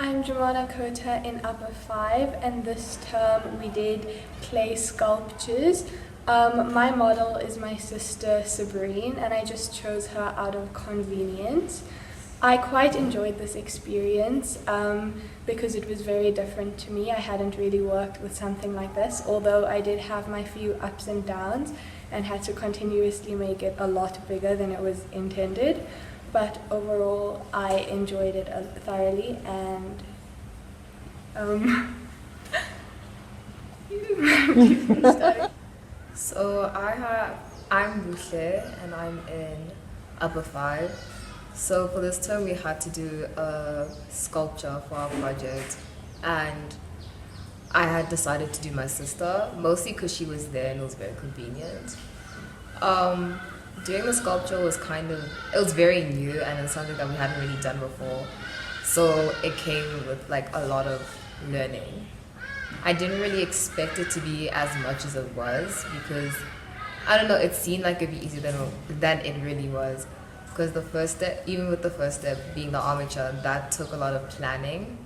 I'm Jumana Kota in Upper 5, and this term we did clay sculptures. My model is my sister Sabrine, and I just chose her out of convenience. I quite enjoyed this experience because it was very different to me. I hadn't really worked with something like this, although I did have my few ups and downs and had to continuously make it a lot bigger than it was intended. But overall, I enjoyed it thoroughly, and So I'm Bushe and I'm in Upper 5. So for this term we had to do a sculpture for our project, and I had decided to do my sister, mostly because she was there and it was very convenient. Doing the sculpture was it was very new and it's something that we hadn't really done before. So it came with like a lot of learning. I didn't really expect it to be as much as it was because, I don't know, it seemed like it'd be easier than it really was. Because the first step, even with the first step being the armature, that took a lot of planning.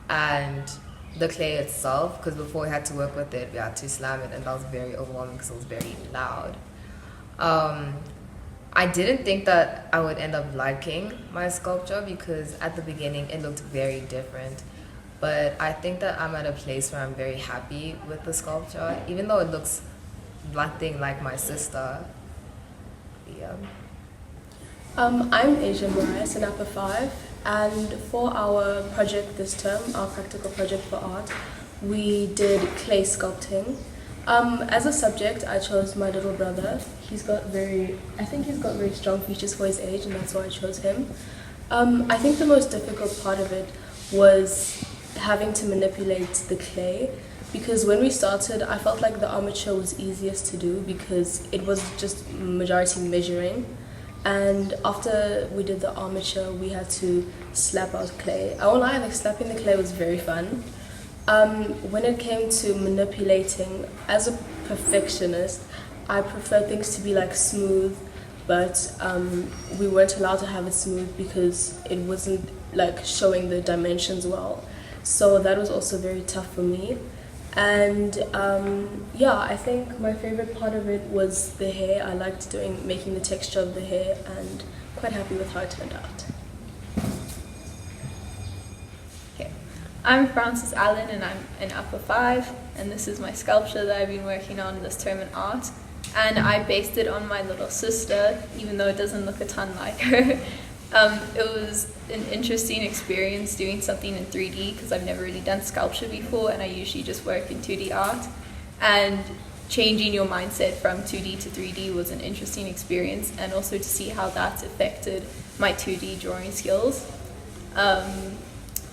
And the clay itself, because before we had to work with it, we had to slam it, and that was very overwhelming because it was very loud. I didn't think that I would end up liking my sculpture because at the beginning it looked very different. But I think that I'm at a place where I'm very happy with the sculpture, even though it looks nothing like my sister. Yeah. I'm Asia Moraes in Upper 5, and for our project this term, our practical project for art, we did clay sculpting. As a subject, I chose my little brother. I think he's got very strong features for his age, and that's why I chose him. I think the most difficult part of it was having to manipulate the clay, because when we started, I felt like the armature was easiest to do because it was just majority measuring. And after we did the armature, we had to slap out clay. I won't lie, like slapping the clay was very fun. When it came to manipulating, as a perfectionist, I prefer things to be like smooth, but we weren't allowed to have it smooth because it wasn't like showing the dimensions well. So that was also very tough for me. And I think my favorite part of it was the hair. I liked making the texture of the hair, and quite happy with how it turned out. Okay, I'm Frances Allen and I'm in Upper 5, and this is my sculpture that I've been working on this term in art. And I based it on my little sister, even though it doesn't look a ton like her. It was an interesting experience doing something in 3D because I've never really done sculpture before, and I usually just work in 2D art. And changing your mindset from 2D to 3D was an interesting experience, and also to see how that's affected my 2D drawing skills.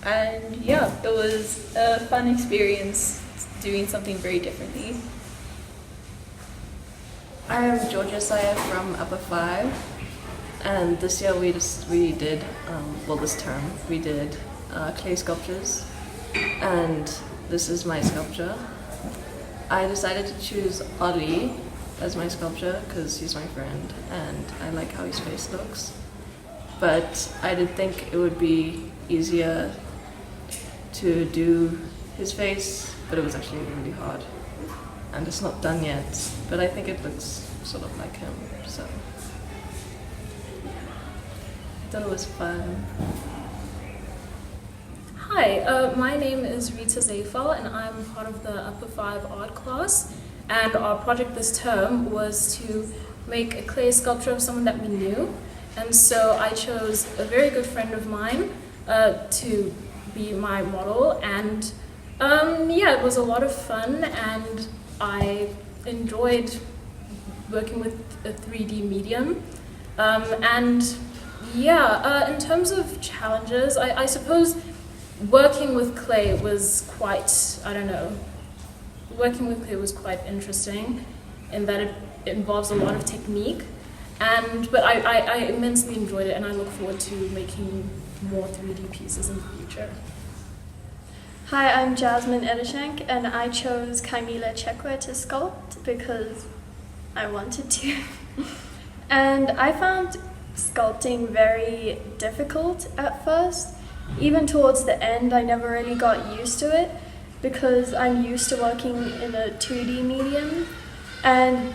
It was a fun experience doing something very differently. I am Georgia Saya from Upper 5. And this year this term, we did clay sculptures, and this is my sculpture. I decided to choose Ali as my sculpture because he's my friend and I like how his face looks. But I did think it would be easier to do his face, but it was actually really hard. And it's not done yet, but I think it looks sort of like him, so. I thought it was fun. Hi, my name is Rita Zafal, and I'm part of the Upper 5 art class. And our project this term was to make a clay sculpture of someone that we knew. And so I chose a very good friend of mine to be my model. And it was a lot of fun, and I enjoyed working with a 3D medium. In terms of challenges, I suppose working with clay was quite interesting in that it involves a lot of technique, but I immensely enjoyed it, and I look forward to making more 3D pieces in the future. Hi, I'm Jasmine Edishank, and I chose Kamila Chekwa to sculpt because I wanted to. And I found sculpting very difficult at first even towards the end, I never really got used to it because I'm used to working in a 2D medium, and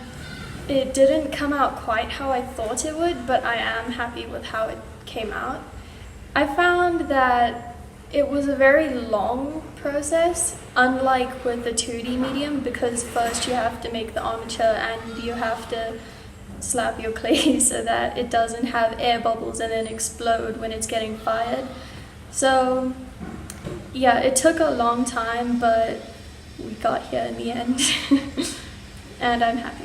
it didn't come out quite how I thought it would, but I am happy with how it came out. I found that it was a very long process, unlike with the 2D medium, because first you have to make the armature and you have to slap your clay so that it doesn't have air bubbles and then explode when it's getting fired. So yeah, it took a long time, but we got here in the end and I'm happy.